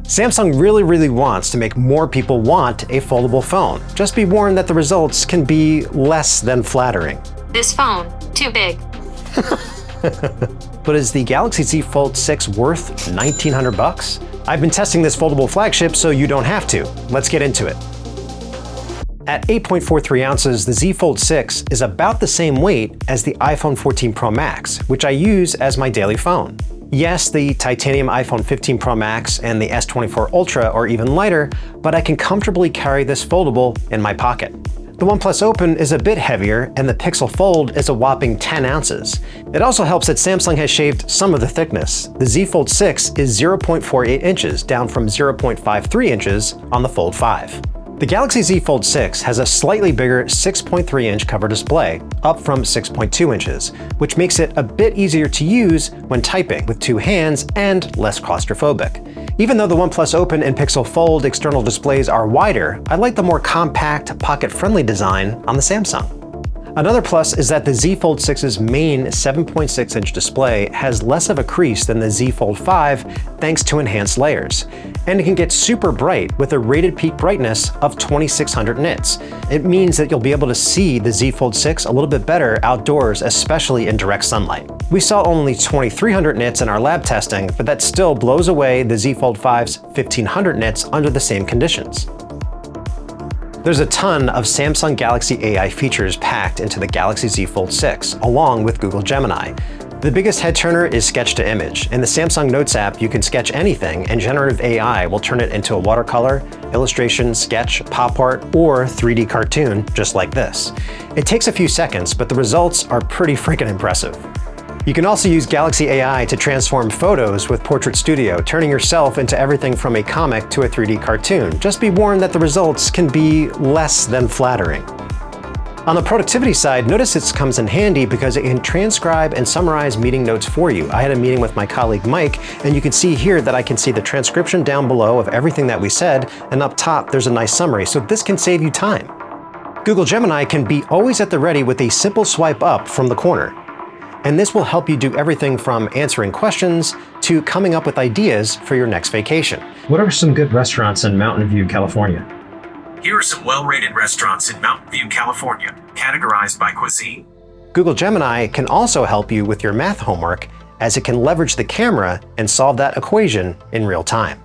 Samsung really wants to make more people want a foldable phone. Just be warned that the results can be less than flattering. This phone, too big. But is the Galaxy Z Fold 6 worth $1,900? I've been testing this foldable flagship so you don't have to. Let's get into it. At 8.43 ounces, the Z Fold 6 is about the same weight as the iPhone 14 Pro Max, which I use as my daily phone. Yes, the titanium iPhone 15 Pro Max and the S24 Ultra are even lighter, but I can comfortably carry this foldable in my pocket. The OnePlus Open is a bit heavier, and the Pixel Fold is a whopping 10 ounces. It also helps that Samsung has shaved some of the thickness. The Z Fold 6 is 0.48 inches, down from 0.53 inches on the Fold 5. The Galaxy Z Fold 6 has a slightly bigger 6.3-inch cover display, up from 6.2 inches, which makes it a bit easier to use when typing with two hands and less claustrophobic. Even though the OnePlus Open and Pixel Fold external displays are wider, I like the more compact, pocket-friendly design on the Samsung. Another plus is that the Z Fold 6's main 7.6-inch display has less of a crease than the Z Fold 5 thanks to enhanced layers. And it can get super bright with a rated peak brightness of 2600 nits. It means that you'll be able to see the Z Fold 6 a little bit better outdoors, especially in direct sunlight. We saw only 2300 nits in our lab testing, but that still blows away the Z Fold 5's 1500 nits under the same conditions. There's a ton of Samsung Galaxy AI features packed into the Galaxy Z Fold 6, along with Google Gemini. The biggest head turner is sketch to image. In the Samsung Notes app, you can sketch anything, and generative AI will turn it into a watercolor, illustration, sketch, pop art, or 3D cartoon, just like this. It takes a few seconds, but the results are pretty freaking impressive. You can also use Galaxy AI to transform photos with Portrait Studio, turning yourself into everything from a comic to a 3D cartoon. Just be warned that the results can be less than flattering. On the productivity side, notice it comes in handy because it can transcribe and summarize meeting notes for you. I had a meeting with my colleague Mike, and you can see here that I can see the transcription down below of everything that we said, and up top there's a nice summary, so this can save you time. Google Gemini can be always at the ready with a simple swipe up from the corner. And this will help you do everything from answering questions to coming up with ideas for your next vacation. What are some good restaurants in Mountain View, California? Here are some well-rated restaurants in Mountain View, California, categorized by cuisine. Google Gemini can also help you with your math homework, as it can leverage the camera and solve that equation in real time.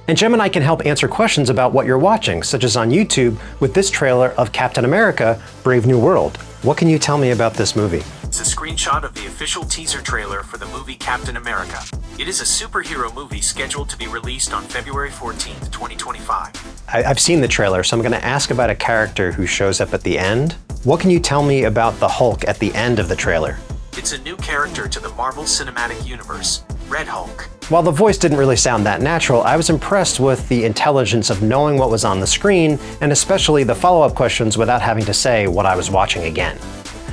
And Gemini can help answer questions about what you're watching, such as on YouTube with this trailer of Captain America: Brave New World. What can you tell me about this movie? It's a screenshot of the official teaser trailer for the movie Captain America. It is a superhero movie scheduled to be released on February 14th, 2025. I've seen the trailer, so I'm going to ask about a character who shows up at the end. What can you tell me about the Hulk at the end of the trailer? It's a new character to the Marvel Cinematic Universe, Red Hulk. While the voice didn't really sound that natural, I was impressed with the intelligence of knowing what was on the screen, and especially the follow-up questions without having to say what I was watching again.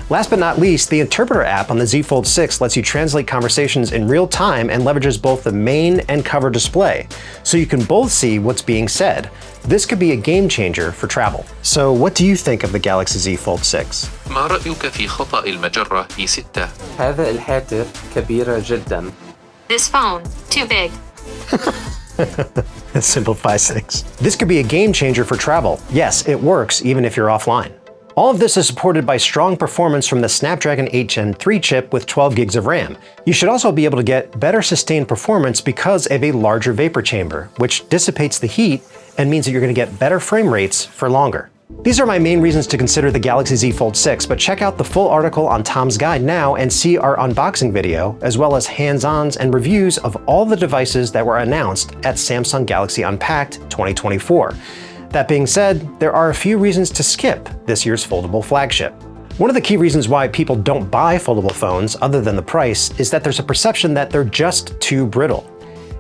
Last but not least, the Interpreter app on the Z Fold 6 lets you translate conversations in real time and leverages both the main and cover display, so you can both see what's being said. This could be a game changer for travel. So what do you think of the Galaxy Z Fold 6? ما رأيك في خطأ المجرة E6؟ هذا الهاتف كبير جدا. This phone, too big. Simplify 6. This could be a game changer for travel. Yes, it works even if you're offline. All of this is supported by strong performance from the Snapdragon 8 Gen 3 chip with 12 gigs of RAM. You should also be able to get better sustained performance because of a larger vapor chamber, which dissipates the heat and means that you're going to get better frame rates for longer. These are my main reasons to consider the Galaxy Z Fold 6, but check out the full article on Tom's Guide now and see our unboxing video, as well as hands-ons and reviews of all the devices that were announced at Samsung Galaxy Unpacked 2024. That being said, there are a few reasons to skip this year's foldable flagship. One of the key reasons why people don't buy foldable phones, other than the price, is that there's a perception that they're just too brittle.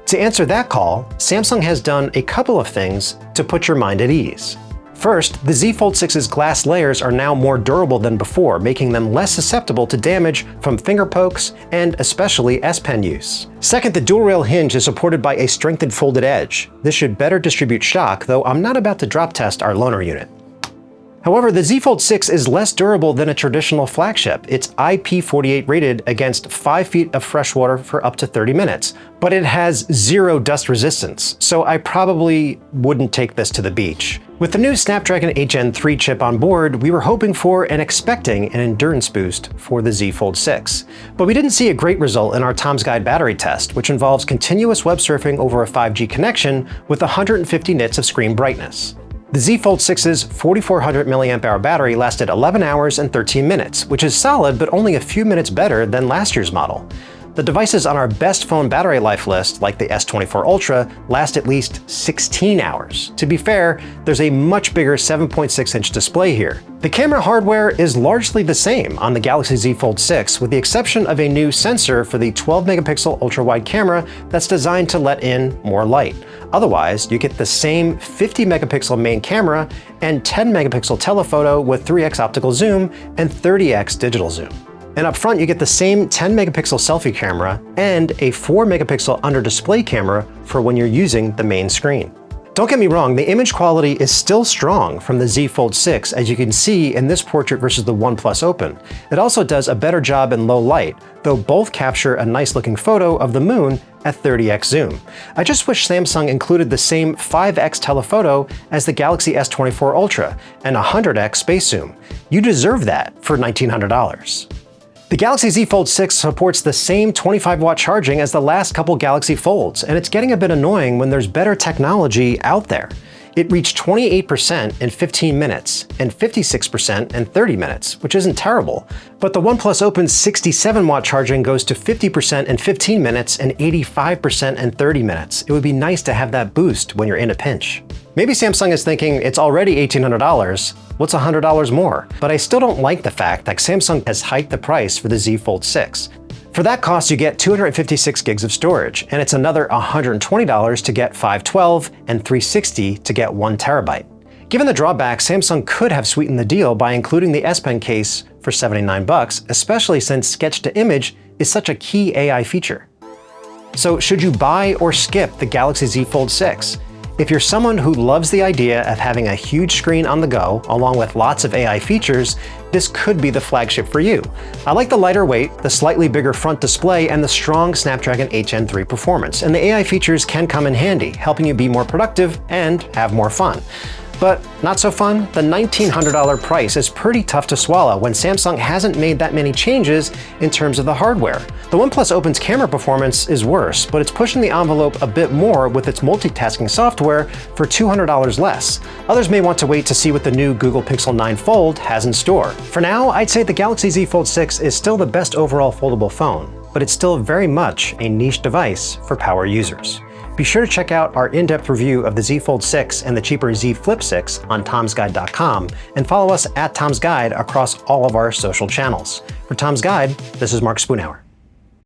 To answer that call, Samsung has done a couple of things to put your mind at ease. First, the Z Fold 6's glass layers are now more durable than before, making them less susceptible to damage from finger pokes and especially S Pen use. Second, the dual rail hinge is supported by a strengthened folded edge. This should better distribute shock, though I'm not about to drop test our loaner unit. However, the Z Fold 6 is less durable than a traditional flagship. It's IP48 rated against 5 feet of fresh water for up to 30 minutes, but it has 0 dust resistance, so I probably wouldn't take this to the beach. With the new Snapdragon 8 Gen 3 chip on board, we were hoping for and expecting an endurance boost for the Z Fold 6. But we didn't see a great result in our Tom's Guide battery test, which involves continuous web surfing over a 5G connection with 150 nits of screen brightness. The Z Fold 6's 4400 mAh battery lasted 11 hours and 13 minutes, which is solid but only a few minutes better than last year's model. The devices on our best phone battery life list, like the S24 Ultra, last at least 16 hours. To be fair, there's a much bigger 7.6-inch display here. The camera hardware is largely the same on the Galaxy Z Fold 6, with the exception of a new sensor for the 12-megapixel ultra-wide camera that's designed to let in more light. Otherwise, you get the same 50-megapixel main camera and 10-megapixel telephoto with 3x optical zoom and 30x digital zoom. And up front, you get the same 10-megapixel selfie camera and a 4-megapixel under-display camera for when you're using the main screen. Don't get me wrong, the image quality is still strong from the Z Fold 6, as you can see in this portrait versus the OnePlus Open. It also does a better job in low light, though both capture a nice-looking photo of the moon at 30x zoom. I just wish Samsung included the same 5x telephoto as the Galaxy S24 Ultra and 100x space zoom. You deserve that for $1,900. The Galaxy Z Fold 6 supports the same 25-watt charging as the last couple Galaxy Folds, and it's getting a bit annoying when there's better technology out there. It reached 28% in 15 minutes and 56% in 30 minutes, which isn't terrible. But the OnePlus Open's 67-watt charging goes to 50% in 15 minutes and 85% in 30 minutes. It would be nice to have that boost when you're in a pinch. Maybe Samsung is thinking it's already $1,800, what's $100 more? But I still don't like the fact that Samsung has hiked the price for the Z Fold 6. For that cost, you get 256 gigs of storage, and it's another $120 to get 512 and 360 to get 1 terabyte. Given the drawbacks, Samsung could have sweetened the deal by including the S Pen case for $79, especially since sketch to image is such a key AI feature. So should you buy or skip the Galaxy Z Fold 6? If you're someone who loves the idea of having a huge screen on the go, along with lots of AI features, this could be the flagship for you. I like the lighter weight, the slightly bigger front display, and the strong Snapdragon 8 Gen 3 performance, and the AI features can come in handy, helping you be more productive and have more fun. But not so fun? The $1,900 price is pretty tough to swallow when Samsung hasn't made that many changes in terms of the hardware. The OnePlus Open's camera performance is worse, but it's pushing the envelope a bit more with its multitasking software for $200 less. Others may want to wait to see what the new Google Pixel 9 Fold has in store. For now, I'd say the Galaxy Z Fold 6 is still the best overall foldable phone, but it's still very much a niche device for power users. Be sure to check out our in-depth review of the Z Fold 6 and the cheaper Z Flip 6 on tomsguide.com, and follow us at Tom's Guide across all of our social channels. For Tom's Guide, this is Mark Spoonhour.